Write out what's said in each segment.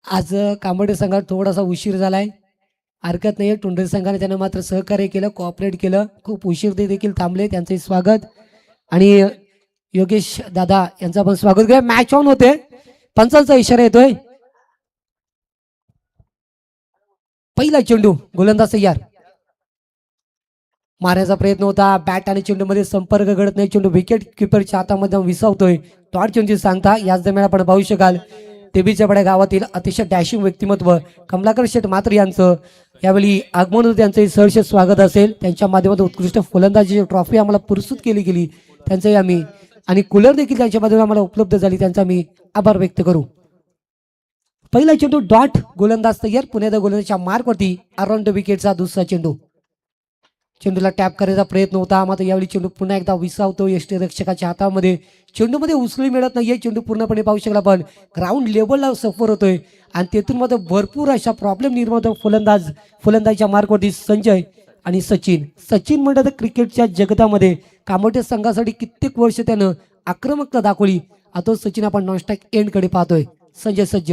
आज कांबळे संघात थोडासा उशीर झालाय. हरकत नाही. टुंडे संघाने त्यांना मात्र सहकार्य केलं, कोऑपरेट केलं. खूप उशीर ते देखील थांबले. त्यांचे स्वागत. आणि योगेश दादा यांचं पण स्वागत करूया. मॅच ऑन होते. पंचांचा इशारा येतोय. पहिला चेंडू गोलंदाज तयार. मारण्याचा प्रयत्न होता. बॅट आणि चेंडू मध्ये संपर्क घडत नाही. चेंडू विकेट किपरच्या हातामध्ये विसावतोय. टॉट चेंडूची सांगता याच दरम्यान आपण पाहू शकाल तेबीच्या पड्या गावातील अतिशय डॅशिंग व्यक्तिमत्व कमलाकर शेठ मात्र यांचं यावेळी आगमन होतं. त्यांचं सहर्ष स्वागत असेल. त्यांच्या माध्यमातून उत्कृष्ट फलंदाजी ट्रॉफी आम्हाला पुरस्कृत केली गेली त्यांचंही आम्ही आणि कूलर देखील त्यांच्या माध्यमातून आम्हाला उपलब्ध झाली त्यांचा मी आभार व्यक्त करू. पहिला चेंडू डॉट गोलंदाज तयार. पुण्याच्या गोलंदाजच्या मार्कवरती अराउंड विकेटचा दुसरा चेंडू. चेंडूला टॅप करायचा प्रयत्न होता मात्र यावेळी चेंडू पुन्हा एकदा विसावतो यष्टीरक्षकाच्या हातामध्ये. चेंडूमध्ये उसळी मिळत नाहीये. चेंडू पूर्णपणे पाहू शकला पण ग्राउंड लेवलला सफर होतोय आणि तेथून मध्ये भरपूर अशा प्रॉब्लेम निर्माण होतो. फलंदाजच्या मार्कवरती संजय आणि सचिन म्हणतात क्रिकेटच्या जगतामध्ये कामोठे संघासाठी कित्येक वर्ष त्यानं आक्रमकता दाखवली. आता सचिन आपण नॉनस्टॅक एंड कडे पाहतोय. संजय सज्ज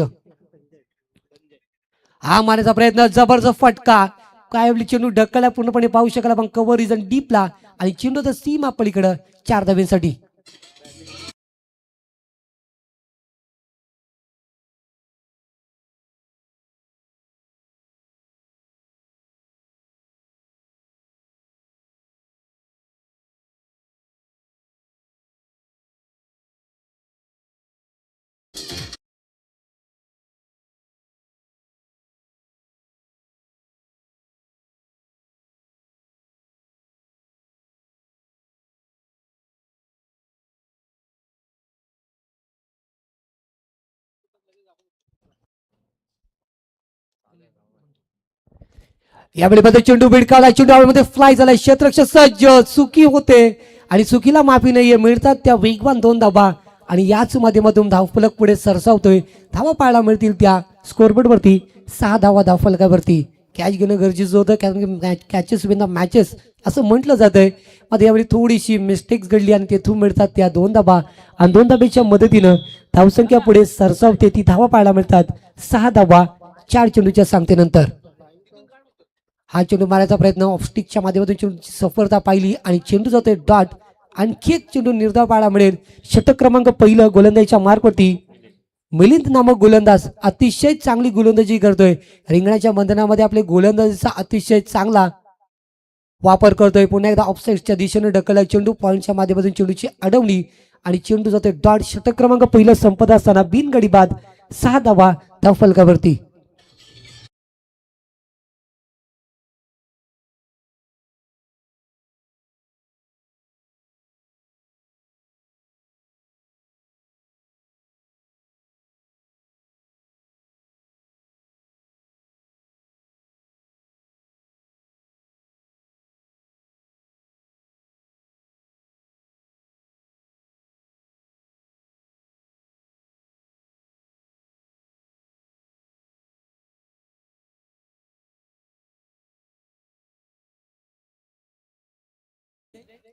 हा मारण्याचा प्रयत्न जबरदस्त फटका. काय चेंडू ढकलला पूर्णपणे पाहू शकला पण कव्हर रिझन डीपला आणि चेंडू तर सीमा पलीकडं 4 धाब्यांसाठी. यावेळी मध्ये चेंडू भिडकावला. चेंडू मध्ये फ्लाय झालाय. क्षेत्ररक्षक सज्ज चुकी होते आणि चुकीला माफी नाहीये. मिळतात त्या वेगवान 2 धाबा आणि याच माध्यमातून धावफलक पुढे सरसावतोय. धावा पाहायला मिळतील त्या स्कोरबोर्ड वरती 6 धावा धावफलकावरती. कॅच घेणं गरजेचं होतं कारण कॅचेस विन द मॅचेस असं म्हटलं जातंय. मध्ये यावेळी थोडीशी मिस्टेक्स घडली आणि तेथून मिळतात त्या 2 धाबा आणि 2 धाब्याच्या मदतीनं धावसंख्या पुढे सरसावते. ती धावा पाहायला मिळतात 6 धावा 4 चेंडूच्या सांगतेनंतर. हा चेंडू मारायचा प्रयत्न ऑफस्टिकच्या माध्यमातून चेंडूची सफलता पाहिली आणि चेंडू जातोय डॉट. आणखी एक चेंडू निर्धाव पाहायला मिळेल. षटक क्रमांक पहिलं गोलंदाजीच्या मार्कवरती मिलिंद नामक गोलंदाज अतिशय चांगली गोलंदाजी करतोय. रिंगणाच्या बंधनामध्ये आपले गोलंदाजीचा अतिशय चांगला वापर करतोय. पुन्हा एकदा ऑफसाईडच्या दिशेने ढकलला चेंडू. पॉईंटच्या माध्यमातून चेंडूची अडवली आणि चेंडू जातोय डॉट. षटक क्रमांक पहिलं संपत असताना बिनगडी बाद 6 धावा धावफलकावरती.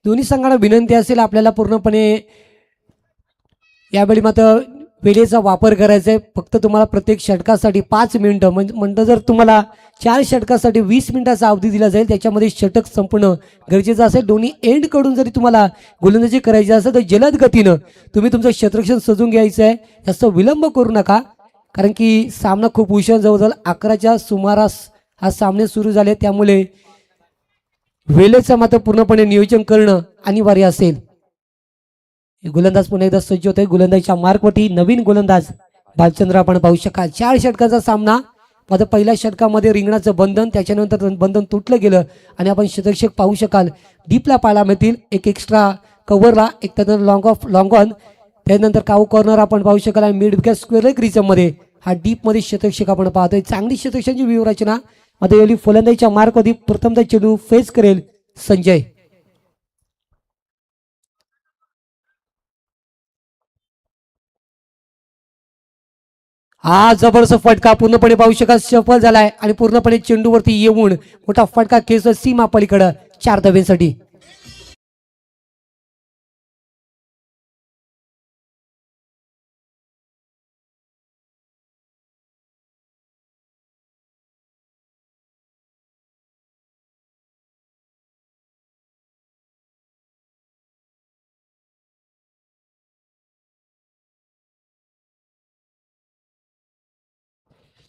दोन्ही संघाला विनंती असेल आपल्याला पूर्णपणे यावेळी मात्र वेळेचा वापर करायचा आहे. फक्त तुम्हाला प्रत्येक षटकासाठी 5 मिनिटं म्हणजे जर तुम्हाला 4 षटकासाठी 20 मिनिटाचा अवधी दिला जाईल त्याच्यामध्ये षटक संपणं गरजेचं असेल. दोन्ही एंड कडून जरी तुम्हाला गोलंदाजी करायची असेल तर जलद गतीनं तुम्ही तुमचं क्षेत्ररक्षण सजून घ्यायचं आहे. जास्त विलंब करू नका कारण की सामना खूप उशीर जवळजवळ 11च्या सुमारास हा सामने सुरू झाले. त्यामुळे वेळेचं मात्र पूर्णपणे नियोजन करणं अनिवार्य असेल. गोलंदाज पुन्हा एकदा सज्ज होतोय. गोलंदाजीच्या मार्कवरती नवीन गोलंदाज भालचंद्र आपण पाहू शकाल. 4 षटकाचा सामना. मात्र पहिल्या षटकामध्ये रिंगणाचं बंधन त्याच्यानंतर बंधन तुटलं गेलं आणि आपण क्षेत्ररक्षक पाहू शकाल डीपला पाहायला मिळतील. एक एक्स्ट्रा कव्हरला एक त्यानंतर लॉंग ऑन त्यानंतर काऊ कॉर्नर आपण पाहू शकाल आणि मिड विकेट स्क्वेअर लेग मध्ये हा डीप मध्ये क्षेत्ररक्षक आपण पाहतोय. चांगली क्षेत्ररक्षकांची व्यूहरचना. मध्ये यावेळी फलंदाजीच्या मार्कवरती प्रथमतः चेंडू फेस करेल संजय. हा जबरदस्त फटका पूर्णपणे पाहू शकाल सफल झालाय आणि पूर्णपणे चेंडूवरती येऊन मोठा फटका केस सीमा पलीकडं 4 धाब्यांसाठी.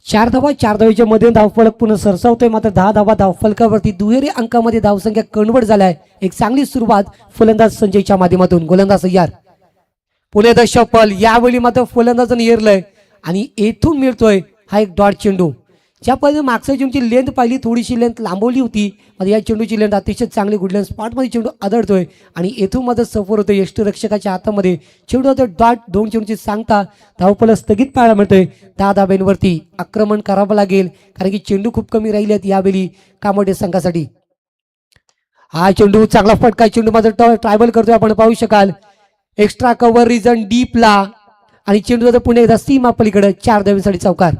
4 धावेच्या मध्ये धावफलक पुन्हा सरसावतोय, मात्र 10 धावा धावफलकावरती दुहेरी अंकामध्ये धावसंख्या कन्वर्ट झालाय. एक चांगली सुरुवात फलंदाज संजयच्या माध्यमातून. गोलंदाज तयार, पुणे द शफल. यावेळी मात्र फलंदाजाने येरलंय आणि येथून मिळतोय हा एक डॉट चेंडू. ज्या पद्धतीने मागच्या चेंडूची लेंथ पाहिली, थोडीशी लेंथ लांबवली होती, मात्र या चेंडूची लेंथ अतिशय चांगली गुडलेन स्पॉटमध्ये चेंडू आदळतोय आणि येथून मात्र सफर होतोय यष्टीरक्षकाच्या हातामध्ये. चेंडू होतोय डॉट. 2 चेंडूची सांगता धावफलक स्थगित पाहायला मिळतोय. 10 धाब्यांवरती आक्रमण करावं लागेल, कारण की चेंडू खूप कमी राहिले आहेत यावेळी कामोडे संघासाठी. हा चेंडू चांगला फटका, चेंडू मात्र ट्रायबल करतोय, आपण पाहू शकाल. एक्स्ट्रा कव्हर रिजन डीपला आणि चेंडू जातो पुणे एकदा सीमा पलीकडे. 4 धाब्यांसाठी चौकार.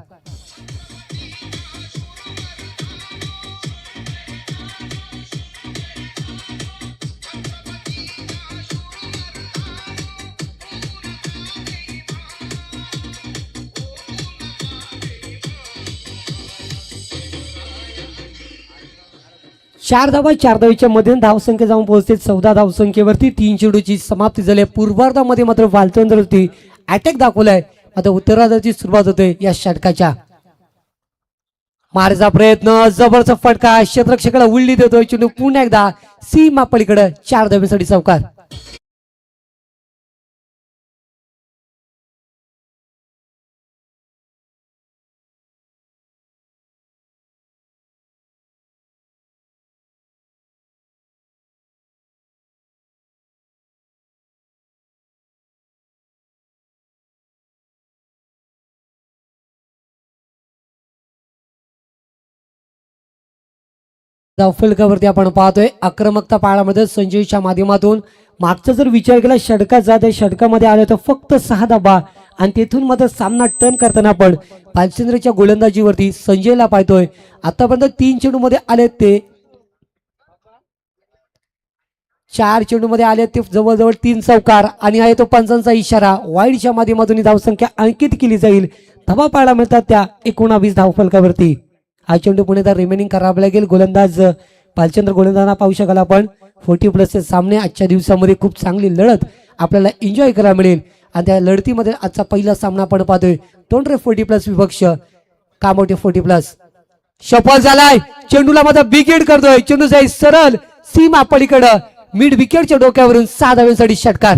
चार धावेच्या मध्ये धावसंख्या जाऊन पोहोचते 14 धावसंख्येवरती. 3 चेंडूची समाप्ती झाली. पूर्वार्धामध्ये मात्र वालचंद्रवरती अटॅक दाखवलाय, आता उत्तरार्धाची सुरुवात होते या षटकाच्या. मारचा प्रयत्न, जबरदस्त फटका, क्षेत्ररक्षकाला उलटी देतोय चेंडू पुन्हा एकदा सीमा पलीकडे. 4 धाब्यांसाठी चौकार. धावफलकावरती आपण पाहतोय आक्रमकता पाहायला संजयच्या माध्यमातून. मागचा जर विचार केला षटकाचा, त्या षटकामध्ये आले तर फक्त 6 धाबा आणि तेथून मात्र सामना टर्न करताना आपण भालचंद्रच्या गोलंदाजीवरती संजयला पाहतोय. आतापर्यंत 3 चेंडूमध्ये आले ते 4 चेंडूमध्ये आले ते जवळजवळ 3 चौकार आणि आहे तो पंचांचा इशारा. वाईडच्या माध्यमातून धावसंख्या अंकित केली जाईल. धावा पाहायला मिळतात त्या 19 धावफलकावरती. हा चेंडू पुणेदार रिमेनिंग करावा लागेल. गोलंदाज भालचंद्र गोलंदाजांना पाहू शकाल आपण. 40+ सामने आजच्या दिवसामध्ये खूप चांगली लढत आपल्याला एन्जॉय करायला मिळेल आणि त्या लढतीमध्ये आजचा पहिला सामना आपण पाहतोय. तोंडरे 40+ विपक्ष कामोठे 40+. सफल झालाय. चेंडूला मात्र विकेट करतोय. चेंडू जाईल सरळ सीमा पलीकडं मिड विकेटच्या डोक्यावरून. 6 धाव्यांसाठी षटकार.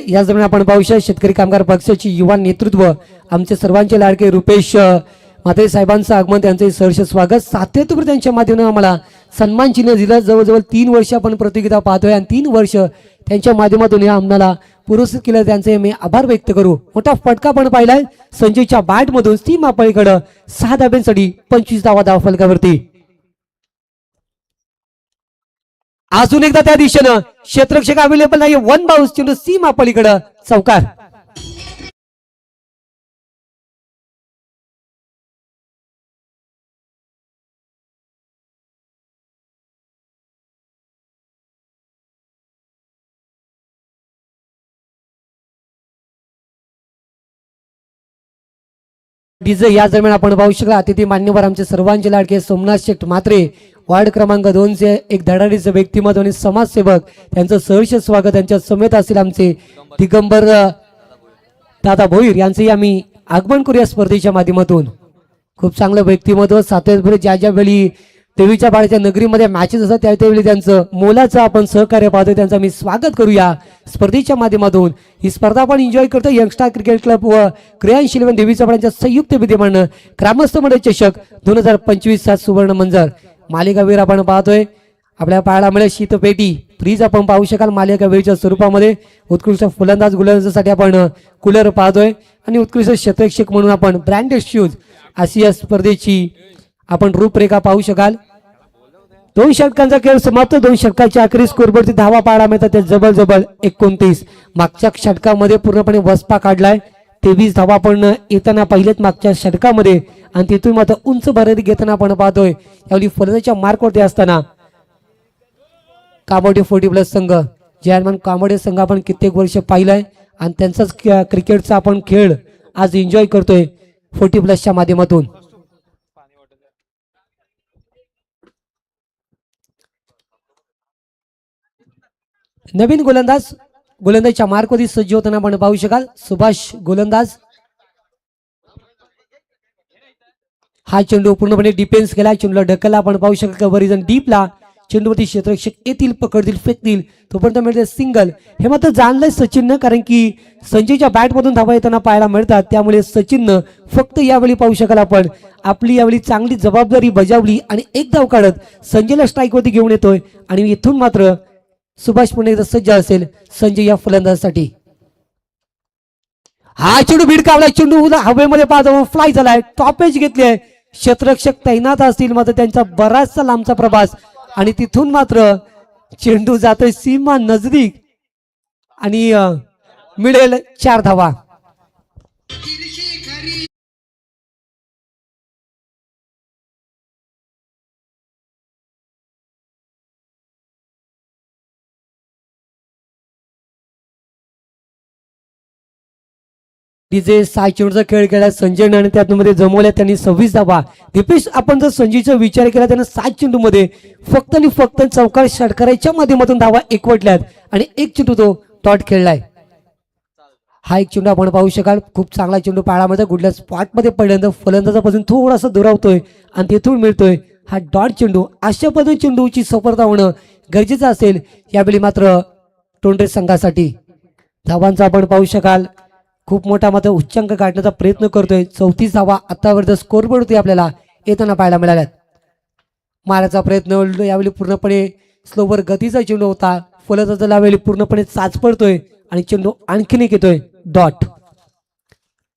याच दरम्यान आपण पाहू शकतो शेतकरी कामगार पक्षाची युवा नेतृत्व आमचे सर्वांचे लाडके रुपेश म्हात्रे साहेबांचं आगमन, त्यांचे सहर्ष स्वागत. सातत्यावर त्यांच्या माध्यमातून आम्हाला सन्मान चिन्ह दिलं. जवळजवळ 3 वर्ष आपण प्रतियोगिता पाहतोय आणि 3 वर्ष त्यांच्या माध्यमातून या आम्हाला पुरस्कृत केलं. त्यांचे मी आभार व्यक्त करू. मोठा फटका पण पाहिलाय संजयच्या बॅटमधून सीमा पलीकडे. 6 धाब्यांसाठी 25 धावा धावफलकावरती. अजून एकदा त्या दिशेनं क्षेत्ररक्षक अवेलेबल नाही. 1 बाउन्स चेंडू सीमा पलीकडे चौकार. डीजे या दरम्यान आपण पाहू शकला अतिथी मान्यवर आमचे सर्वांचे लाडके सोमनाथ शेठ म्हात्रे, वार्ड क्रमांक 2 चे एक धडाडीचे व्यक्तिमत्व आणि समाजसेवक, त्यांचं सहर्ष स्वागत. त्यांच्या समेत असतील आमचे दिगंबर दादा भोईर यांचे आम्ही आगमन करूया स्पर्धेच्या माध्यमातून. खूप चांगलं व्यक्तिमत्व. सातत्याने ज्या ज्या वेळी देवीच्या बाळाच्या नगरीमध्ये मॅचेस असतात त्यावेळी त्यांचं मोलाचं आपण सहकार्य पाहतो. त्यांचं मी स्वागत करूया स्पर्धेच्या माध्यमातून. ही स्पर्धा आपण एन्जॉय करतो. यंगस्टार क्रिकेट क्लब व क्रियानशील देवीच्या बाळाच्या संयुक्त विद्यमानं ग्रामस्थ मंडळ चषक 2025 चा सुवर्ण मंजर मालिकावीर आपण पाहतोय. आपल्या पाहायला मिळेल शीतपेटी फ्रीज आपण पाहू शकाल मालिकावीरच्या स्वरूपामध्ये. उत्कृष्ट फलंदाज गोलंदाजासाठी आपण कूलर पाहतोय आणि उत्कृष्ट क्षेत्ररक्षक म्हणून आपण ब्रँडेड शूज अशी या स्पर्धेची आपण रूपरेखा पाहू शकाल. 2 षटकांचा खेळ समाप्त. 2 षटकाच्या आखरी स्कोरवरती धावा पाहायला मिळतात त्या जबल 29. मागच्या षटकामध्ये पूर्णपणे वसपा काढलाय. 23 धावा आपण येताना पाहिलेत मागच्या षटकामध्ये आणि तिथून मात्र उंच भरारी घेताना आपण पाहतोय. यावेळी फलंदाच्या मार्कवरती असताना कामोडे 40+ संघ, जयमान कामोडे संघ आपण कित्येक वर्ष पाहिलाय आणि त्यांचाच क्रिकेटचा आपण खेळ आज एन्जॉय करतोय 40+ माध्यमातून. नवीन गोलंदाजच्या मार्कवरती सज्ज होताना आपण पाहू शकाल सुभाष गोलंदाज. हा चेंडू पूर्णपणे डिफेन्स केला, चेंडूला ढकलला, आपण पाहू शकाल वरिजन डीपला, चेंडूवरती क्षेत्ररक्षक येतील, पकडतील, फेकतील, तोपर्यंत मिळते सिंगल. हे मात्र जाणलंय सचिननं, कारण की संजयच्या बॅटमधून धावा येताना पाहायला मिळतात, त्यामुळे सचिननं फक्त यावेळी पाहू शकाल आपण आपली यावेळी चांगली जबाबदारी बजावली आणि एक धाव काढत संजयला स्ट्राईकवरती घेऊन येतोय. आणि इथून मात्र सुभाष पुन्हा एकदा सज्ज असेल संजय या फलंदाजासाठी. हा चेंडू भिडकावलाय, चेंडू हवेमध्ये पाहतो फ्लाय झालाय, टॉपेज घेतली आहे, क्षेत्ररक्षक तैनात असतील मात्र त्यांचा बराचसा लांबचा प्रवास आणि तिथून मात्र चेंडू जातोय सीमा नजदीक आणि मिळेल 4 धावा. जे 6 चेंडूचा खेळ खेळला संजयने आणि त्यामध्ये जमवल्या त्यांनी 26 धावा. दीपेश, आपण जर संजयचा विचार केला त्यानं 7 चेंडूमध्ये फक्त आणि फक्त चौकार षटकाराच्या माध्यमातून धावा एकवटल्यात आणि 1 चेंडू तो डॉट खेळलाय. हा 1 चेंडू आपण पाहू शकाल, खूप चांगला चेंडू पाळामध्ये कुठल्या स्पॉटमध्ये पडल्यानंतर फलंदाजापासून थोडासा दुरावतोय आणि तेथून मिळतोय हा डॉट चेंडू. अशा पद्धतीने चेंडूची सफलता होणं गरजेचं असेल यावेळी मात्र टोंडे संघासाठी. धावांचा आपण पाहू शकाल खूप मोठा मात्र उच्चांक काढण्याचा प्रयत्न करतोय. 34 धावा आतापर्यंत स्कोरबोर्ड होती आपल्याला येताना पाहायला मिळाल्यात. मारायचा प्रयत्न यावेळी पूर्णपणे स्लोवर गतीचा चेंडू होता, फलंदाजाला यावेळी पूर्णपणे चाच पडतोय आणि चेंडू आणखीन एक येतोय डॉट.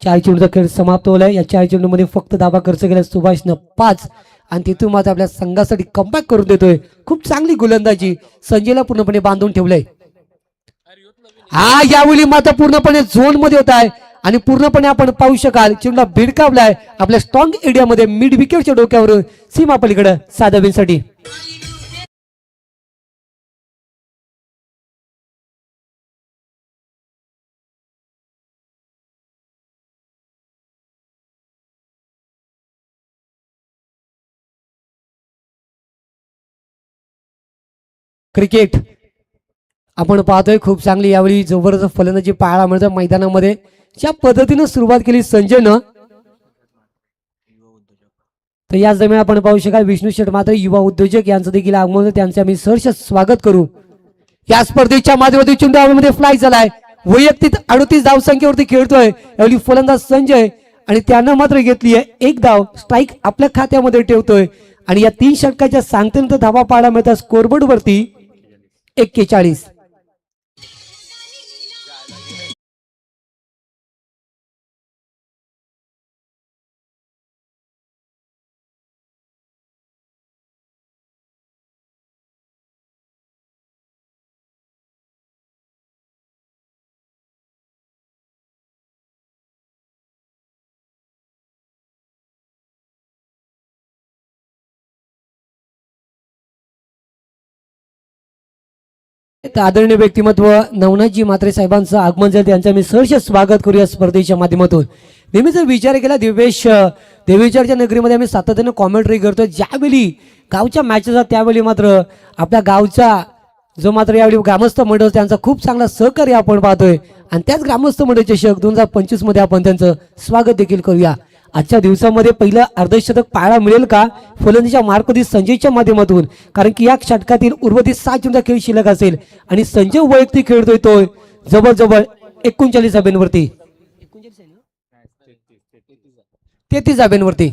4 चेंडूचा खेळ समाप्त होलाय. या 4 चेंडूमध्ये फक्त धावा खर्च केला सुभाषनं 5 आणि तिथून मात्र आपल्या संघासाठी कमबॅक करून देतोय. खूप चांगली गोलंदाजी, संजयला पूर्णपणे बांधून ठेवलंय. हा यावेळी मात्र पूर्णपणे झोन मध्ये होत आहे आणि पूर्णपणे आपण पाहू शकाल चेंडूला भिडकावलाय आपल्या स्ट्रॉंग एरियामध्ये मिड विकेटच्या डोक्यावरून सीमा पलीकडे साधावीसाठी. क्रिकेट आपण पाहतोय खूप चांगली यावेळी जबरदस्त फलंदाजी पाहायला मिळतं मैदानामध्ये. ज्या पद्धतीनं सुरुवात केली संजयनं, तर याच दरम्यान आपण पाहू शकाल विष्णू शेठ मात्र युवा उद्योजक यांचं देखील आगमन, त्यांचे आम्ही सहर्ष स्वागत करू. या स्पर्धेच्या माध्यमातून चेंडू हवेमध्ये फ्लाय झालाय, वैयक्तिक 38 धावसंख्येवरती खेळतोय यावेळी फलंदाज संजय आणि त्यानं मात्र घेतली आहे 1 धाव, स्ट्राईक आपल्या खात्यामध्ये ठेवतोय आणि या 3 षटकाच्या सांगतेनंतर धावा पाहायला मिळतात स्कोरबोर्ड वरती 41. आदरणीय व्यक्तिमत्व नवनाथजी म्हात्रे साहेबांचं आगमन झालं, त्यांचं मी सहर्ष स्वागत करूया स्पर्धेच्या माध्यमातून. नेहमीच विचार केला देवेश्वरच्या नगरीमध्ये आम्ही सातत्यानं कॉमेंट्री करतोय. ज्यावेळी गावच्या मॅचेस असतात त्यावेळी मात्र आपल्या गावचा जो मात्र यावेळी ग्रामस्थ मंडळ त्यांचा खूप चांगला सहकार्य आपण पाहतोय आणि त्याच ग्रामस्थ मंडळ चषक 2025 मध्ये आपण त्यांचं स्वागत देखील करूया. आजच्या दिवसामध्ये पहिलं अर्धशतक पाहायला मिळेल का फलंदाजीच्या मार्कवरती संजयच्या माध्यमातून, कारण की या षटकातील उर्वरित 6 चेंडूचा खेळ शिल्लक असेल आणि संजय वैयक्तिक खेळतोय तो जवळजवळ 39 धाब्यांवरती 33 धाब्यांवरती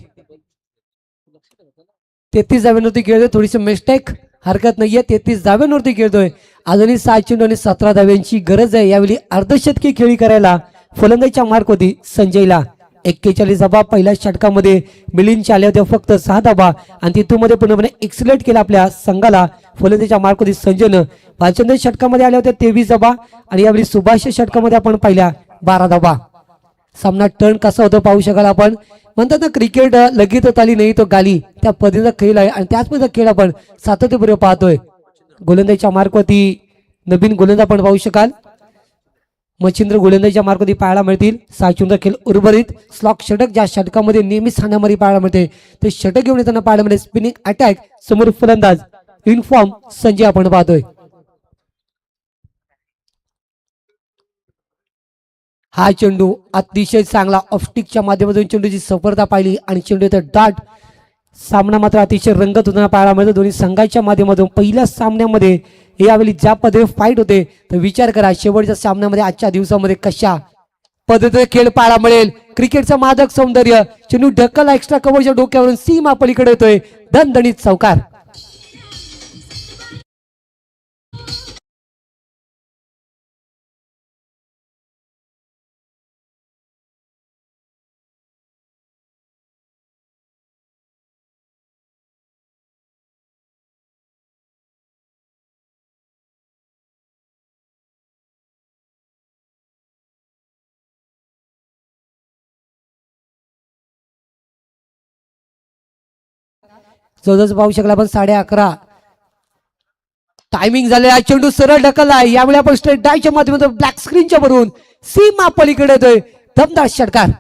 33 धाब्यांवरती खेळतोय. थोडीशी मिस्टेक हरकत नाहीये, 33 धाब्यांवरती खेळतोय. अजूनही 7 चेंडू आणि 17 धाब्यांची गरज आहे यावेळी अर्धशतकी खेळी करायला फलंदाजीच्या मार्कवरती संजयला. 41 धाबा पहिल्या षटकामध्ये मिलिंदच्या आल्या होत्या फक्त 6 धाबा आणि तिथून मध्ये पूर्णपणे एक्सलेट केला आपल्या संघाला फलंदाजीच्या मार्कवरती संजयनं. पाचव्या षटकामध्ये आल्या होत्या 23 धाबा आणि यावेळी सुभाषच्या षटकामध्ये आपण पाहिल्या 12 धाबा. सामना टर्न कसा होतो पाहू शकाल आपण. म्हणतात ना क्रिकेट लगेच आली नाही तो गाली, त्या पद्धतीचा खेळ आहे आणि त्याच पद्धतीचा खेळ आपण सातत्यपूर्व पाहतोय. गोलंदाजीच्या मार्कवरती नवीन गोलंदाज आपण पाहू शकाल मच्छिंद्र गोलंदाजीच्या मार्गामध्ये पाहायला मिळतील. 6 चेंडूचा खेळ उर्वरित स्लॉक षटक, ज्या षटकामध्ये नेहमीच हाणामारी पाहायला मिळते ते षटक घेऊन येताना पाहायला मिळते. स्पिनिंग अटॅक समोर फलंदाज युनिफॉर्म संजय आपण पाहतोय. हा चेंडू अतिशय चांगला ऑफस्टिकच्या माध्यमातून चेंडूची सफलता पाहिली आणि चेंडू डाट. सामना मात्र अतिशय रंगत होताना पाहायला मिळतो दोन्ही संघाच्या माध्यमातून. पहिल्या सामन्यामध्ये यावेळी ज्या पद्धतीने फाईट होते तर विचार करा शेवटच्या सामन्यामध्ये आजच्या दिवसामध्ये कशा पद्धतीने खेळ पाहायला मिळेल. क्रिकेटचं मादक सौंदर्य. चेंडू ढकल एक्स्ट्रा कव्हरच्या डोक्यावरून सीमा पलीकडे येतोय. दणदणीत चौकार. जवळजवळ पाहू शकला आपण 11:30 टायमिंग झाले. चेंडू सरळ ढकलला. यावेळी आपण स्ट्रेट डायच्या माध्यमातून ब्लॅक स्क्रीनच्या वरून सीमा पलीकडे येतोय. दमदार षटकार.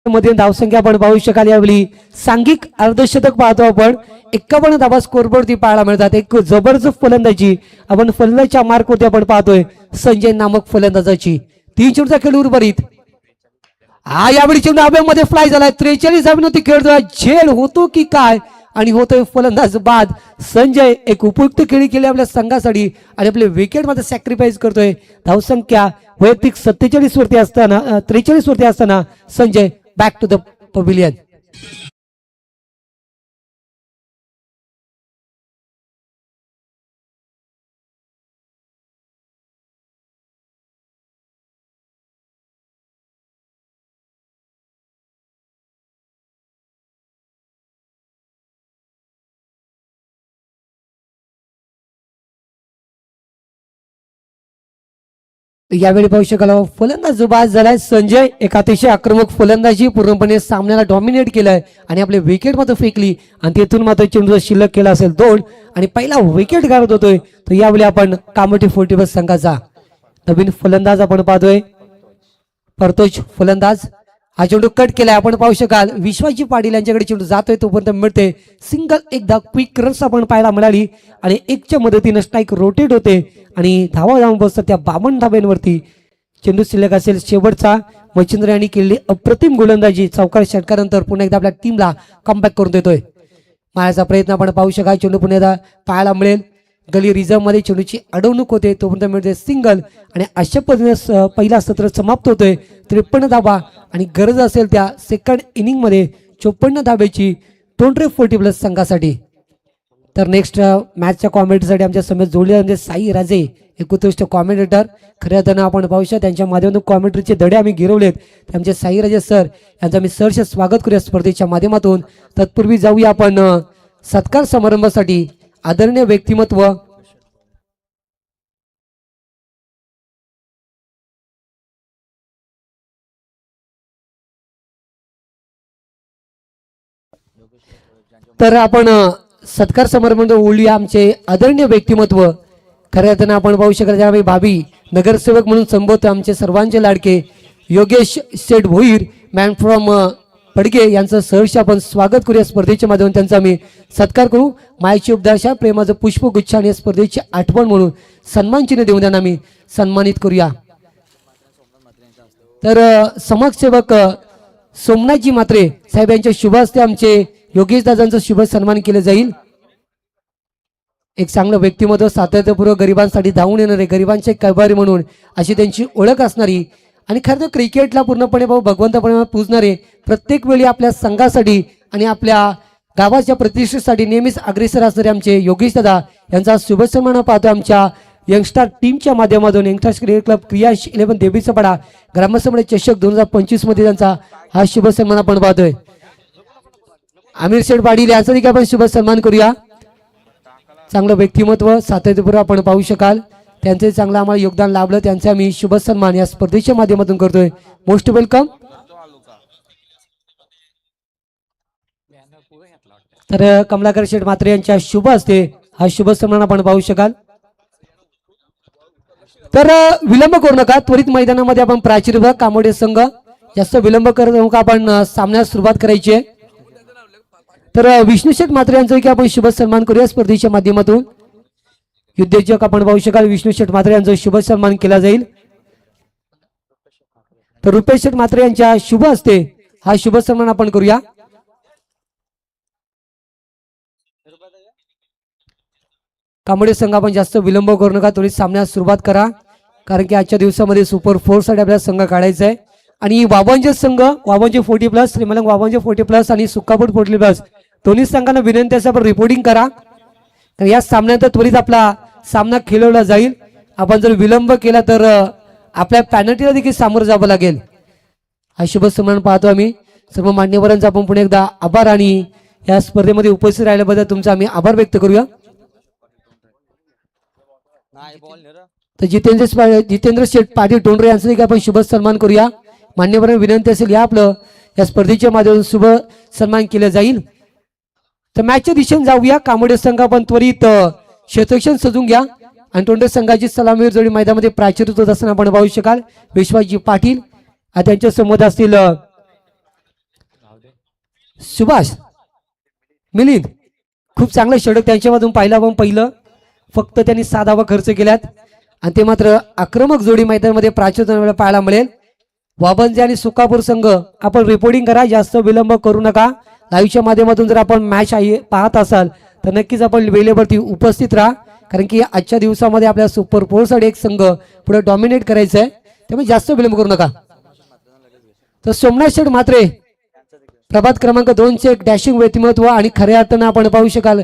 मध्ये धावसंख्या आपण पाहू शकाल. यावेळी सांघिक अर्धशतक पाहतो आपण. 51 धावा स्कोरबोर्डवरती पाहायला मिळतात. एक जबरदस्त फलंदाजी आपण फलंदाजीच्या मार्कवरती आपण पाहतोय संजय नामक फलंदाजाची. 3 चेंडूचा खेळ उर्वरित. हा यावेळी चेंडू हवेमध्ये फ्लाय झालाय. 43 धावांवरती खेळतोय. झेल होतो की काय आणि होतोय फलंदाज बाद. संजय एक उपयुक्त खेळी केली आपल्या संघासाठी आणि आपले विकेट मध्ये सॅक्रिफाईस करतोय. धावसंख्या वैयक्तिक 47 वरती असताना 43 वरती असताना Sanjay back to the pavilion. यावेळी पाहू शकाल फलंदाज बाद झालाय. संजय एक अतिशय आक्रमक फलंदाजी पूर्णपणे सामन्याला डॉमिनेट केलाय आणि आपले विकेट मात्र फेकली आणि तेथून मात्र चेंडू शिल्लक केला असेल 2 आणि पहिला विकेट गारत होतोय. तर यावेळी आपण कामठी 40 संघाचा नवीन फलंदाज आपण पाहतोय. परतोच फलंदाज. हा चेंडू कट केलाय आपण पाहू शकाल. विश्वाजी पाटील यांच्याकडे चेंडू जातोय तोपर्यंत मिळते सिंगल. एकदा क्विक रन्स आपण पाहायला मिळाली आणि 1च्या मदतीने स्ट्राईक रोटेट होते आणि धावा जाऊन बसतात त्या 52 धाब्यांवरती. चेंडू शिल्लक असेल शेवटचा. मच्छिंद्र यांनी केलेली अप्रतिम गोलंदाजी चौकार षटकानंतर पुन्हा एकदा आपल्या टीमला कमबॅक करून देतोय. मारायचा प्रयत्न आपण पाहू शकाल. चेंडू पुन्हा एकदा पाहायला मिळेल. गली रिझर्व मध्ये चेंडूची अडवणूक होते तोपर्यंत मिळते सिंगल आणि अशा पद्धतीने पहिला सत्र समाप्त होतोय. 53 धाबा आणि गरज असेल त्या सेकंड इनिंग मध्ये 54 धाब्याची 40+ संघासाठी. तर नेक्स्ट मॅचच्या कॉमेंटसाठी आमच्या समोर जोडले म्हणजे साई राजे एक उत्कृष्ट कॉमेंटेटर. खऱ्या अर्थानं आपण पाहू शकता त्यांच्या माध्यमातून कॉमेंटरीचे धडे आम्ही गिरवलेत. आमचे साई राजे सर यांचं आम्ही सहर्ष स्वागत करूया स्पर्धेच्या माध्यमातून. तत्पूर्वी जाऊया आपण सत्कार समारंभासाठी. आदरणीय व्यक्तिमत्व तर आपण सत्कार समारंभ बोलूया. आमचे आदरणीय व्यक्तिमत्व खऱ्या अर्थानं आपण पाहू शकाल ज्यावेळी भावी नगरसेवक म्हणून संबोधतो आमचे सर्वांचे लाडके योगेश शेठ भोईर मॅन फ्रॉम पडगे यांचं सहर्ष आपण स्वागत करूया स्पर्धेच्या माध्यमातून. त्यांचा आम्ही सत्कार करू. मायाची उपदाशा प्रेमाचं पुष्पगुच्छ आणि स्पर्धेची आठवण म्हणून सन्मान चिन्ह देऊन त्यांना आम्ही सन्मानित करूया. तर समाजसेवक सोमनाथजी म्हात्रे साहेब यांच्या शुभ हस्ते आमचे योगेश दादांचं शुभ सन्मान केलं जाईल. एक चांगलं व्यक्तिमत्व सातत्यपूर्वक गरिबांसाठी धावून येणारे गरिबांचे कैवारी म्हणून अशी त्यांची ओळख असणारी आणि खरं तर क्रिकेटला पूर्णपणे भगवंतपणे पूजणारे प्रत्येक वेळी आपल्या संघासाठी आणि आपल्या गावाच्या प्रतिष्ठेसाठी नेहमीच अग्रेसर असणारे आमचे योगेश दादा यांचा शुभ सन्मान पाहतो. आमच्या यंगस्टार टीमच्या माध्यमातून यंगस्टार क्रिकेट क्लब क्रियाश 11 देवीचा पाडा ग्रामसभा चषक 2025 मध्ये त्यांचा हा शुभ सन्मान आपण पाहतोय. आमिर शेठ पाटील यांचा देखील आपण शुभ सन्मान करूया. चांगलं व्यक्तिमत्व सातत्यपूर्व आपण पाहू शकाल. त्यांचे चांगलं आम्हाला योगदान लाभलं त्यांचे आम्ही शुभ सन्मान या स्पर्धेच्या माध्यमातून करतोय. Most welcome. तर कमलाकर शेठ मात्रे यांच्या शुभ हस्ते हा शुभ सन्मान आपण पाहू शकाल. तर विलंब करू नका, त्वरित मैदानामध्ये आपण प्राचीर कामोडे संघ जास्त विलंब करत नका, आपण सामन्यास सुरुवात करायची आहे. तर विष्णू शेठ मात्रे यांचा की आपण शुभ सन्मान करूया स्पर्धेच्या माध्यमातून. उद्योजक आपण पाहू शकाल विष्णू शेठ मात्रे यांचा शुभ सन्मान केला जाईल. तर रुपेश शेठ मात्रे यांच्या शुभ हस्ते हा शुभ सन्मान आपण करूया. कांबळे संघ आपण जास्त विलंब करू नका, थोडी सामन्यास सुरुवात करा, कारण की आजच्या दिवसामध्ये सुपर 4 साठी आपल्याला संघ काढायचा आहे. आणि वाबंजे संघ, वाबंजे 40+, श्रीमलंग वाबंजे 40+ आणि सुक्कापूर 40+, दोन्ही संघांना विनंती असेल आपण रिपोर्टिंग करा. तर या सामन्यात त्वरित आपला सामना खेळवला जाईल. आपण जर विलंब केला तर आपल्या पॅनल्टीला देखील सामोरं जावं लागेल. हा शुभ सन्मान पाहतो आम्ही. सर्व मान्यवरांचा आपण पुन्हा एकदा आभार आणि या स्पर्धेमध्ये उपस्थित राहिल्याबद्दल तुमचा आम्ही आभार व्यक्त करूया. तर जितेंद्र शेठ पाटील टोंडरे यांचा देखील आपण शुभ सन्मान करूया. मान्यवरांना विनंती असेल या आपलं या स्पर्धेच्या माध्यमातून शुभ सन्मान केलं जाईल. तर मॅचच्या दिशेने जाऊया. कामोडे संघ आपण त्वरित क्षेत्ररक्षण सजून घ्या आणि टोंडरे संघाची सलामीवर जोडी मैदानामध्ये प्राचीर होत असताना आपण पाहू शकाल विश्वासजी पाटील त्यांच्या समोर असतील सुभाष मिलिंद. खूप चांगलं षटक त्यांच्यामधून पाहिलं आपण पहिलं. फक्त त्यांनी 6 धावा खर्च केल्यात आणि ते मात्र आक्रमक जोडी मैदानामध्ये प्राचीर पाहायला मिळेल. वाबंजे आणि सुकापूर संघ आपण रिपोर्टिंग करा, जास्त विलंब करू नका. लाईव्हच्या माध्यमातून जर आपण मॅच पाहत असाल तर नक्कीच आपण वेळेवरती उपस्थित राहा, कारण की आजच्या दिवसामध्ये आपल्या सुपर 4 साठी एक संघ पुढे डॉमिनेट करायचा आहे, त्यामुळे जास्त विलंब करू नका. तर सोमनाथ शेठ मात्रे प्रभात क्रमांक 2चे एक डॅशिंग व्यक्तिमत्व आणि खऱ्या अर्थानं आपण पाहू शकाल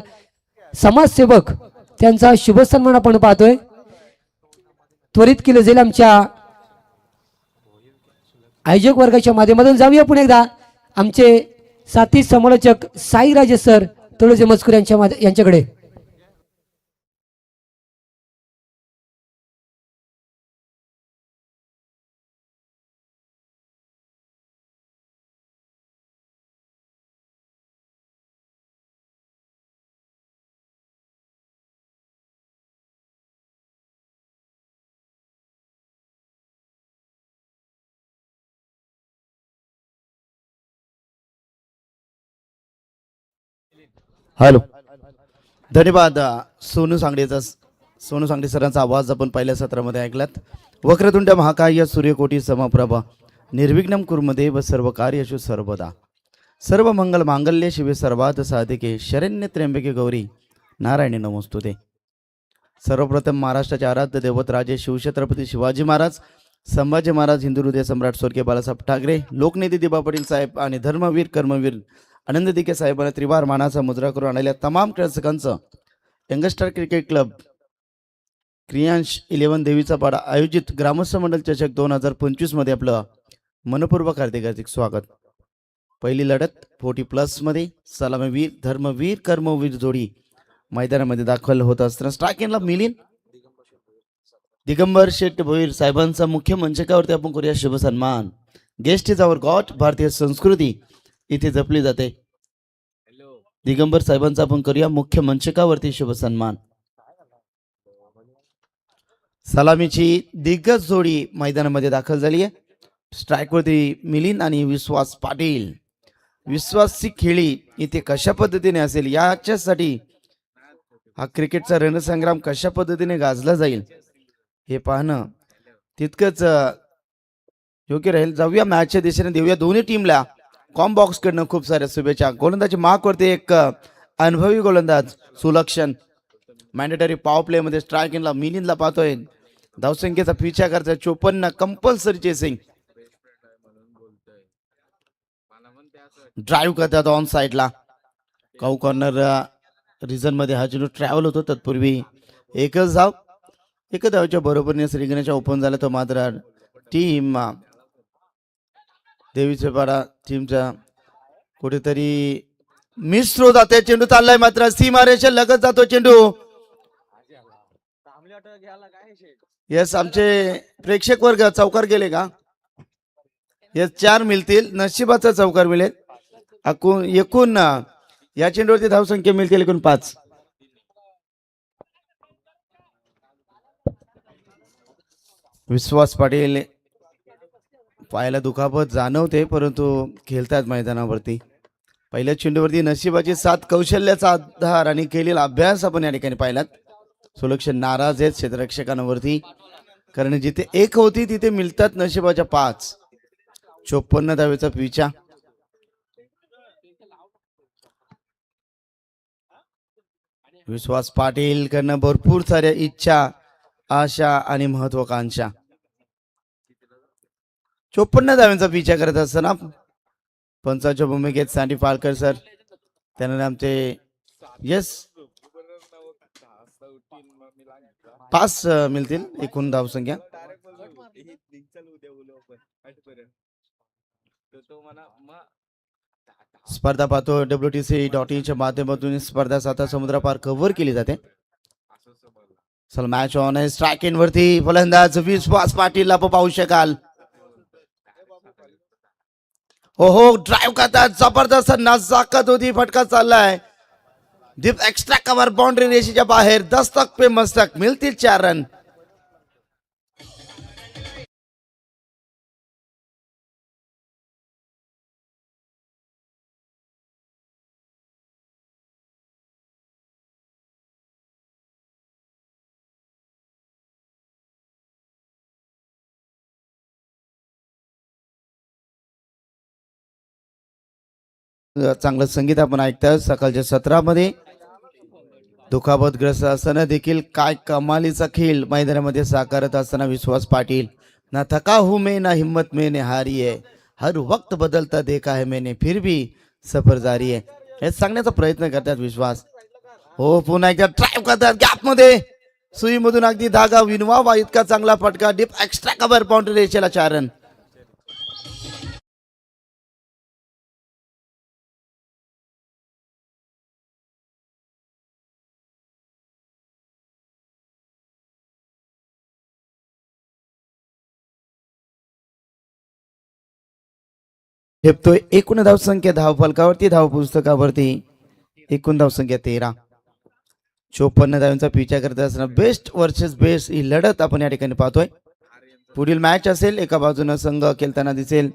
समाजसेवक, त्यांचा शुभ सन्मान आपण पाहतोय. त्वरित केलं जाईल आमच्या आयोजक वर्गाच्या माध्यमातून. जाऊया पुन्हा एकदा आमचे साथी समालोचक साईराजे सर तुळजे मजकूर यांच्याकडे. हॅलो, धन्यवाद. सोनू सांगडे सरांचा आवाज आपण पहिल्या सत्रामध्ये ऐकलात. वक्रतुंड महाकाय सूर्यकोटी समप्रभा निर्विघ्नं कुर्मदेव सर्व कार्येषु सर्वदा सर्व मंगल मांगल्य शिवे सर्वार्थ साधिके शरण्य त्र्यंबके गौरी नारायणी नमोस्तुते. सर्वप्रथम महाराष्ट्राचे आराध्य दैवत राजे शिवछत्रपती शिवाजी महाराज, संभाजी महाराज, हिंदू हृदय सम्राट स्वर्गीय बाळासाहेब ठाकरे, लोकनेते दिबा पाटील साहेब आणि धर्मवीर कर्मवीर आनंद दिके साहेबांना त्रिवार मानाचा मुद्रा करून आणलेल्या तमाम खेळाडूंचं यंगस्टर क्रिकेट क्लब क्रियांश 11 देवीचा पाडा आयोजित ग्रामस्थ मंडल चषक 2025 मध्ये आपलं मनपूर्वक हार्दिक स्वागत. पहिली लढत 40+ मध्ये सलामीवीर धर्मवीर कर्मवीर जोडी मैदानामध्ये दाखल होत असताना स्ट्रायकिंगला मिलिंद दिगंबर शेठ भोईर साहेबांचा मुख्य मंचकावरती आपण करूया शुभ सन्मान. Guest is our god. भारतीय संस्कृती इथे जपली जाते. दिगंबर साहेबांचा आपण करूया मुख्य मंचकावरती शुभ सन्मान. सलामीची दिग्गज जोडी मैदानामध्ये दाखल झाली आहे. स्ट्राईकवरती मिलिंद आणि विश्वास पाटील. विश्वासची खेळी इथे कशा पद्धतीने असेल याच्यासाठी हा क्रिकेटचा रणसंग्राम कशा पद्धतीने गाजला जाईल हे पाहणं तितकंच योग्य राहील. जाऊया मॅचच्या दिशेने, देऊया दोन्ही टीमला कॉम्बॉक्स कडनं खूप साऱ्या शुभेच्छा. गोलंदाजी मार्कवरती एक अनुभवी गोलंदाज सुलक्षण. मॅन्डेटरी पॉवर प्ले मध्ये स्ट्रायकिंगला मिलिंदला पाहतोय. धावसंख्येचा पिछा करायचा 54 कंपल्सरी चेसिंग. ड्राईव्ह करतात ऑन साइडला. काऊ कॉर्नर रिझन मध्ये हा चेंडू ट्रॅव्हल होतो. तत्पूर्वी एकच धावच्या बरोबरीने श्रीगणेशा ओपन झाला. तो मात्र टीम देवीचे पाडा टीमचा कुठेतरी मिस थ्रो जाते. चेंडू चाललाय मात्र सीमारेषा लगत जातो चेंडू. येस, आमचे प्रेक्षक वर्ग चौकार गेले का? येस, 4 मिळतील. नशिबाचा चौकार मिळेल. एकूण या चेंडूवरती धावसंख्या मिळतील एकूण 5. विश्वास पाटील पायाला दुखापत जाणवते परंतु खेळतात मैदानावरती. पहिल्या चेंडूवरती नशिबाची साथ, कौशल्याचा आधार आणि केलेला अभ्यास आपण या ठिकाणी पाहिलात. सुलक्षण नाराज आहेत क्षेत्ररक्षकांवरती, कारण जिथे 1 होती तिथे मिळतात नशिबाच्या 5. 54 धावेचा पिचा. विश्वास पाटील कडनं भरपूर साऱ्या इच्छा, आशा आणि महत्वाकांक्षा. 54 धाव्यांचा पिछा करत असताना पंचाच्या भूमिकेत सँडी पालकर सर, त्यानंतर आमचे यस 5 मिळतील एकूण धावसंख्या. स्पर्धा पाहतो WTC.in च्या माध्यमातून स्पर्धा 7 समुद्रपार कव्हर केली जाते. चल मॅच ऑन आहे. स्ट्राइक इन वरती फलंदाज विश्वास पाटील पाहू शकाल. हो ड्राईव्ह करतात, जबरदस्त नजाकत होती, फटका चाललाय डीप एक्स्ट्रा कव्हर बाउंड्री रेषेच्या बाहेर. दस्तक पे मस्तक, मिळतील 4 रन. चांगलं संगीत आपण ऐकतात सकाळच्या सत्रामध्ये. दुखापतग्रस्त असताना देखील काय कमालीचा खेळ मैदानामध्ये साकारत असताना विश्वास पाटील. ना थका हूं मैं ना हिम्मत मैंने हारी है, हर वक्त बदलता देखा है मैंने, फिर भी सफर जारी है, हे सांगण्याचा प्रयत्न करतात विश्वास. हो पुन्हा एकदा ड्राईव्ह करतात गॅप मध्ये, सुईमधून अगदी धागा विनवावा इतका चांगला फटका. डीप एक्स्ट्रा कव्हर बाउंड्री रेषेला 4 रन. ठेपतोय एकूण धावसंख्या धावफलकावरती, धाव पुस्तकावरती एकूण धावसंख्या 13. 54 धावांचा पिछा करत असताना बेस्ट वर्सेस बेस्ट ही लढत आपण या ठिकाणी पाहतोय. पुढील मॅच असेल, एका बाजूने संघ खेळताना दिसेल.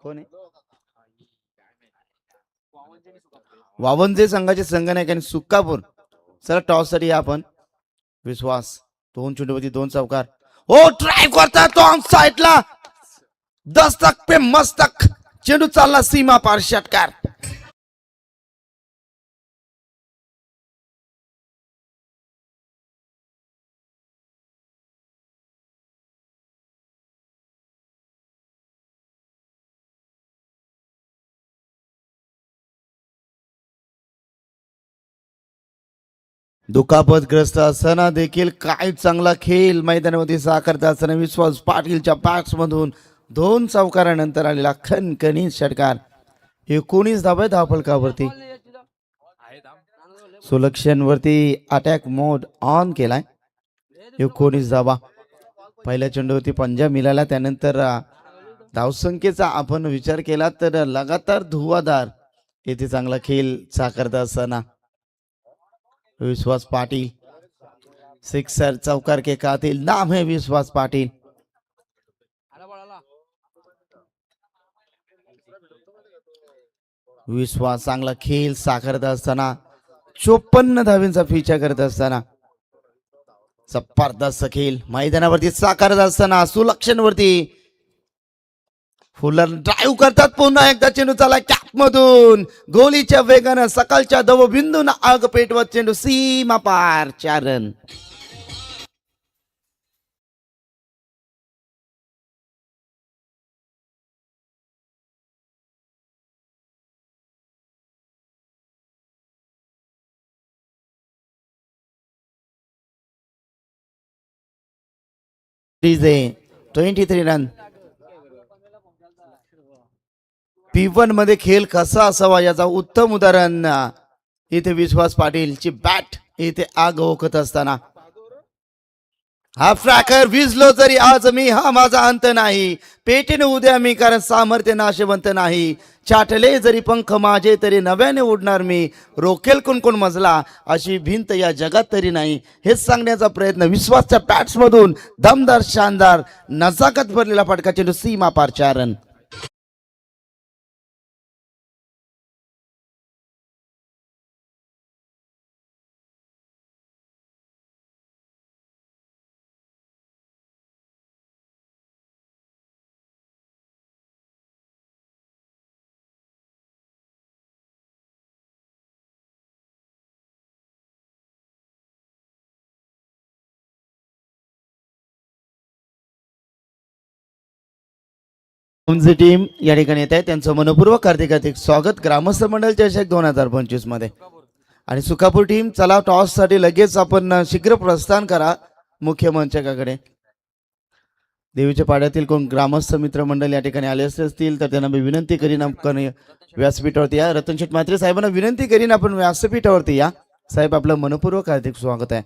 कोण आहे? वावंजे संघाचे संघनायक आणि सुक्कापूर. चला टॉस साठी आपण. विश्वास 2 चेंडूवरती 2 चौकार. हो ड्राईव्ह करता तो ऑन साइडला, दस्तक पे मस्तक, चेंडू चालला सीमा पार, षटकार. दुखापतग्रस्त असताना देखील काय चांगला खेळ मैदानामध्ये साकारत असताना विश्वास पाटीलच्या बॅट्स मधून 2 चौकारानंतर आलेला खणखणीत षटकार. 19 धावा धावफलकावरती. सुलक्षण वरती अटॅक मोड ऑन केलाय. 19 धावा. पहिल्या चेंडूवरती पंजा मिळाला. त्यानंतर धावसंख्येचा आपण विचार केला तर लगातार धुवाधार येथे चांगला खेळ साकारत असताना विश्वास पाटील. सिक्सर चौकार के कातिल नाम है विश्वास पाटील. विश्वास चांगला खेळ साकारत असताना 54 धावींचा पिछा करत असताना जबरदस्त खेळ मैदानावरती साकारत असताना सुलक्षण वरती फुलर ड्राईव्ह करतात. पुन्हा एकदा चेंडू चाला कॅप मधून, गोलीच्या वेगानं सकाळच्या दवबिंदून आग पेटवत चेंडू सीमा पार, 4 रन. DJ 23 run. P1 मध्ये खेळ कसा असावा याचा उत्तम उदाहरण इथे विश्वास पाटीलची बॅट इथे आग ओकत असताना हा फ्रॅकर विजलो जरी आज मी हा माझा अंत नाही, पेटीने उद्या मी कारण सामर्थ्य नाशवंत नाही. छाटले जरी पंख माझे तरी नव्याने उडणार मी, रोखेल कोण कोण मजला अशी भिंत या जगात तरी नाही. हेच सांगण्याचा प्रयत्न विश्वासच्या पॅट्स मधून दमदार शानदार नजाकत भरलेला फटका चेंडू सीमा पार 4 रन. तुमची टीम या ठिकाणी येत आहे, त्यांचं मनपूर्वक हार्दिक स्वागत ग्रामस्थ मंडळ चषक 2025 मध्ये. आणि सुकापूर टीम चला टॉस साठी लगेच आपण शीघ्र प्रस्थान करा मुख्य मंचकाकडे. देवीच्या पाड्यातील कोण ग्रामस्थ मित्रमंडळ या ठिकाणी आले असतील तर त्यांना मी विनंती करीन आपण व्यासपीठावरती या. रतन शेठ म्हात्रे साहेबांना विनंती करीन आपण व्यासपीठावरती या. साहेब आपलं मनपूर्वक हार्दिक स्वागत आहे.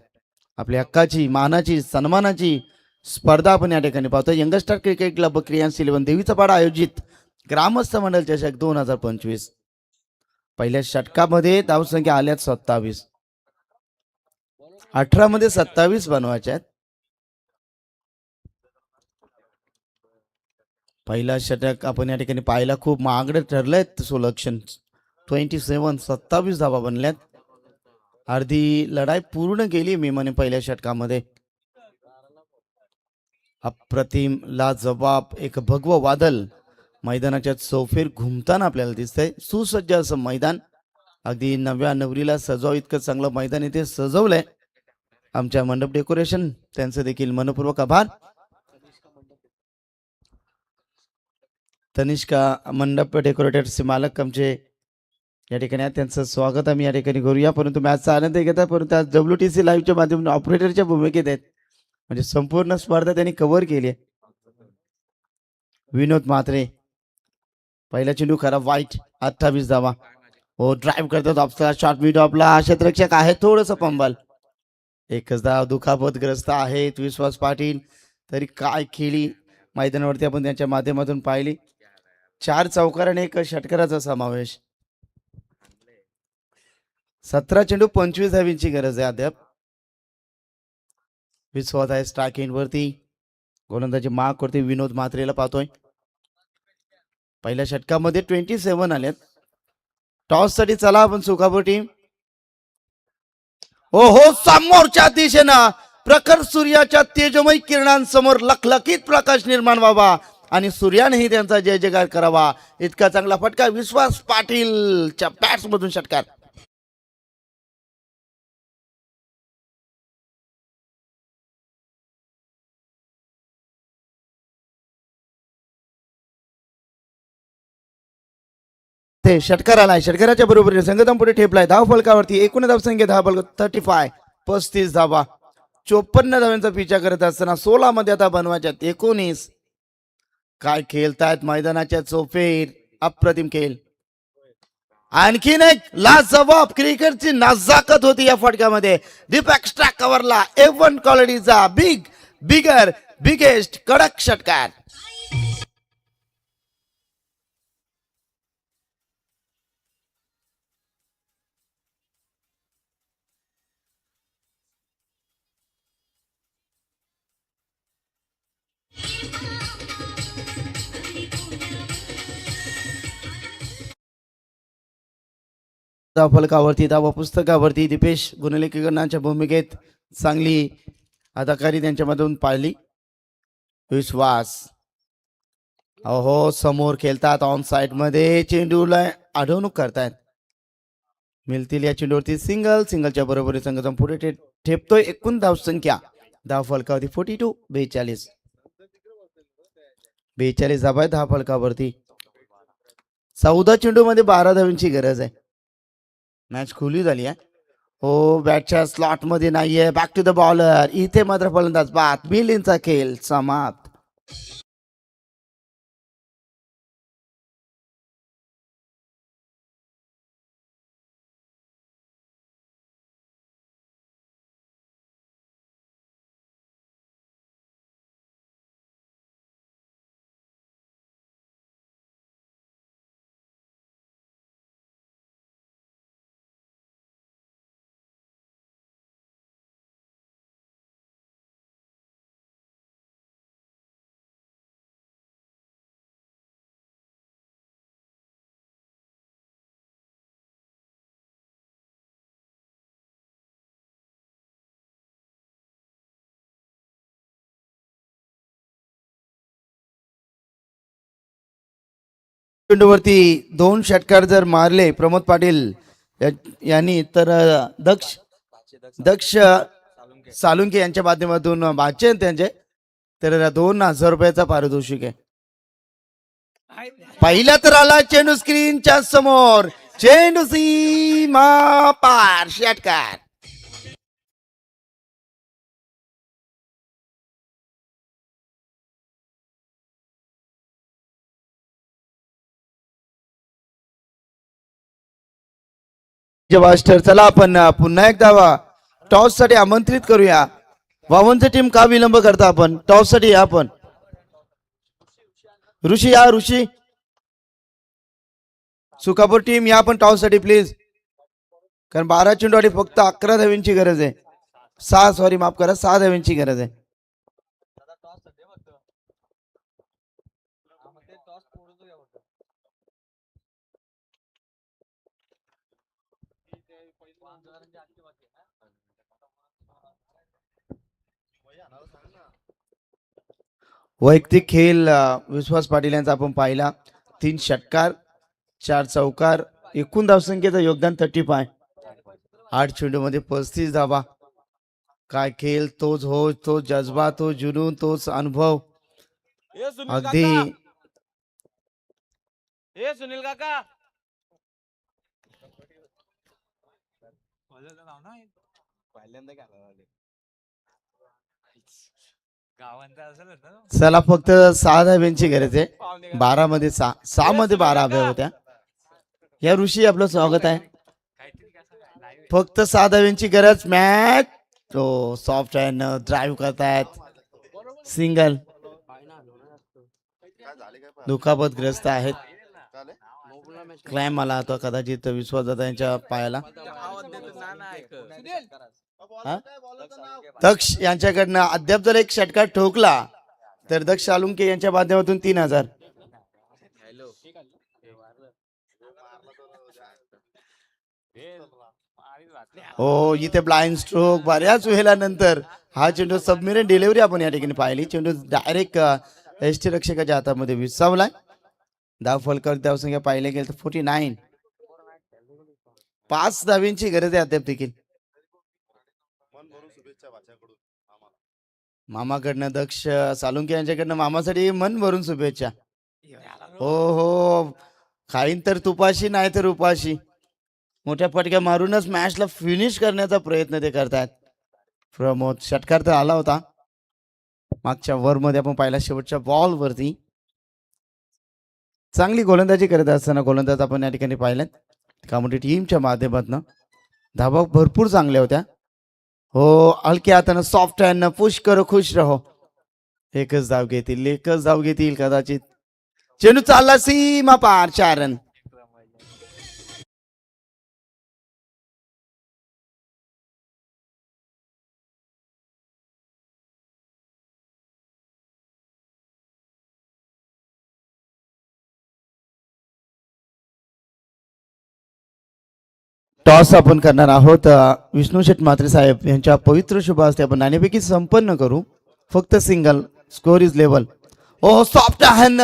आपल्या हक्काची मानाची सन्मानाची स्पर्धा आपण या ठिकाणी पाहतो. यंगस्टर क्रिकेट क्लब क्रियांस 11 देवीचा पाडा आयोजित ग्रामस्थ मंडळ चषक 2025. पहिल्या षटकामध्ये धावसंख्या आल्यात 27, 18 मध्ये 27 बनवायच्या आहेत. पहिला षटक आपण या ठिकाणी पाहायला खूप महागडे ठरलंय. सुलक्षण 27 27 धावा बनल्यात. अर्धी लढाई पूर्ण केली मी म्हणे पहिल्या षटकामध्ये. अप्रतिम लाजवाब एक भगव वादल मैदानाच्या चौफेर घुमताना आपल्याला दिसतंय. सुसज्ज असं मैदान, अगदी नव्या नवरीला सजाव इतकं चांगलं मैदान इथे सजवलंय. आमच्या मंडप डेकोरेशन त्यांचं देखील मनपूर्वक आभार. तनिष्का मंडप डेकोरेटरचे मालक आमचे या ठिकाणी आहेत, त्यांचं स्वागत आम्ही या ठिकाणी करूया. परंतु मॅचचा आनंद घेतात, परंतु आज WTC लाईव्हच्या माध्यमातून ऑपरेटरच्या भूमिकेत आहेत. म्हणजे संपूर्ण स्पर्धा त्यांनी कव्हर केली आहे. विनोद म्हात्रे पहिला चेंडू खरा वाईट 28 धावा. हो ड्राईव्ह करतात ऑफचा शॉट मिड आपला क्षेत्ररक्षक आहे थोडंसं पंबल. एकच धाव दुखापतग्रस्त आहेत विश्वास पाटील. तरी काय खेळी मैदानावरती आपण त्यांच्या माध्यमातून पाहिली. 4 चौकार आणि 1 षटकाराचा समावेश. 17 चेंडू 25 धावींची गरज आहे अद्याप. विश्वास आहे स्ट्राइक एंड वरती. गोलंदाजी माग करते विनोद म्हात्रेला पाहतोय. पहिल्या षटकामध्ये 27 आल्यात. टॉस साठी चला आपण सुकापूर टीम. हो हो समोरच्या दिशेनं प्रखर सूर्याच्या तेजमय किरणांसमोर लखलखीत प्रकाश निर्माण व्हावा आणि सूर्यानेही त्यांचा जय जयकार करावा इतका चांगला फटका विश्वास पाटीलच्या बॅट्स मधून षटकार. ते षटकार आलाय. षटकाराच्या बरोबरीने संगतम पुढे ठेपलाय. धाव फलकावरती एकूण धावसंख्या 35 35 धावा. 54 धावांचा पिछा करत असताना 16 मध्ये आता बनवायच्या 19. काय खेळतायत मैदानाच्या चौफेर. अप्रतिम खेळ. आणखीन एक लाजवाब क्रिकेटची नजाकत होती या फटक्यामध्ये. डीप एक्स्ट्रा कव्हरला F1 क्वालिटीचा बिगेस्ट कडक षटकार. फलकावरती धावा पुस्तकावरती दीपेश गुणलेखनाच्या भूमिकेत चांगली अदाकारी त्यांच्यामधून पाहिली. विश्वास अहो समोर खेळतात ऑन साइड मध्ये चेंडूला अडवणूक करतायत. मिळतील या चेंडूवरती सिंगलच्या बरोबरी संघाचा पुढे ठेपतोय. एकूण धावसंख्या धाव फलकावरती 42 42 धावा आहे धाव फलकावरती. 14 चेंडू मध्ये 12 धावांची गरज आहे. मॅच खुली झाली आहे. हो बॅटच्या स्लॉट मध्ये नाहीये. Back to the bowler. इथे मात्र फलंदाज बाद. मिलिंदचा खेळ समाप्त. चेंडूवरती 2 षटकार जर मारले प्रमोद पाटील यांनी तर दक्ष दक्ष सालुंके यांच्या माध्यमातून वाचन त्यांचे तर 2,000 रुपयाचा पारितोषिक आहे. पहिला तर आला चेंडू स्क्रीनच्या समोर, चेंडू सीमा पार, षटकार. मास्टर चला आपण पुन्हा एकदा टॉस साठी आमंत्रित करूया. वावनची टीम का विलंब करता, आपण टॉस साठी या. आपण ऋषी या, ऋषी सुकापूर टीम या आपण टॉस साठी प्लीज, कारण 12 चेंडूसाठी फक्त 11 धाव्यांची गरज आहे. 6 धाव्यांची गरज आहे. वैयक्तिक खेळ विश्वास पाटील यांचा आपण पाहिला. 3 षटकार 4 चौकार, एकूण धावसंख्येचं योगदान 35. 8 चेंडू मध्ये 35 धावा. काय खेळ, तोच होश, तोच जज्बा, तो जुनून, तोच अनुभव. अगदी सुनील काका चला फक्त 6 धाव्यांची गरज आहे. 12 मध्ये 6 मध्ये 12 धाव्या होत्या. या ऋषी आपलं स्वागत आहे. फक्त 6 धाव्यांची गरज. मॅच तो सॉफ्ट हँड ड्राईव्ह करतायत, सिंगल. दुखापतग्रस्त आहेत. क्लाइम आला होता कदाचित विश्वासदादा यांच्या पायाला. दक्ष यांच्याकडनं अद्याप जर एक षटकार ठोकला तर दक्ष सालुंके यांच्या माध्यमातून 3,000. हो, इथे ब्लाइंड स्ट्रोक बऱ्याच वेळेनंतर हा चेंडू सबमिरन डिलिव्हरी आपण या ठिकाणी पाहिली. चेंडू डायरेक्ट एसटी रक्षकाच्या हातामध्ये विसावलाय. धाव फलकावर धावसंख्या पाहिले गेले तर 49. 5 धाव्यांची गरज आहे अद्याप देखील. मामाकडनं दक्ष सालुंके यांच्याकडनं मामासाठी मन भरून शुभेच्छा. हो हो, खाईन तर तुपाशी नाही तर उपाशी. मोठ्या पटक्या मारूनच मॅचला फिनिश करण्याचा प्रयत्न ते करतायत. प्रमोद षटकार तर आला होता मागच्या वर मध्ये आपण पाहिला शेवटच्या बॉल वरती. चांगली गोलंदाजी करत असताना गोलंदाज आपण या ठिकाणी पाहिल्यात कॉमेडी टीमच्या माध्यमातून. धावा भरपूर चांगल्या होत्या. हो, हलक्या हातानं सॉफ्ट हँड पुश करो खुश रहो. एकच धाव घेतील कदाचित. चेंडू चालला सीमा पार, 4 रन. टॉस आपण करणार आहोत. विष्णू शेठ म्हात्रे साहेब यांच्या पवित्र शुभ हस्ते आपण नाणेपैकी संपन्न करू. फक्त सिंगल, स्कोर इज लेवल. ओ सॉफ्ट हॅन,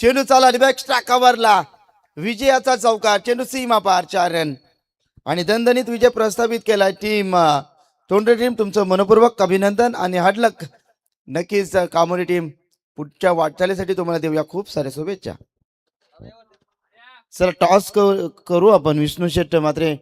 चेंडू चाला एक्स्ट्रा कव्हरला. विजयाचा चौकार, चेंडू सीमा पार, 4 रन. आणि दणदणीत विजय प्रस्थापित केला टीम तोंडे टीम. तुमचं मनपूर्वक अभिनंदन आणि हार्ड लक. नक्कीच कामोरी टीम पुढच्या वाटचालीसाठी तुम्हाला देऊया खूप साऱ्या शुभेच्छा. चला टॉस करू आपण. विष्णू शेठ म्हात्रे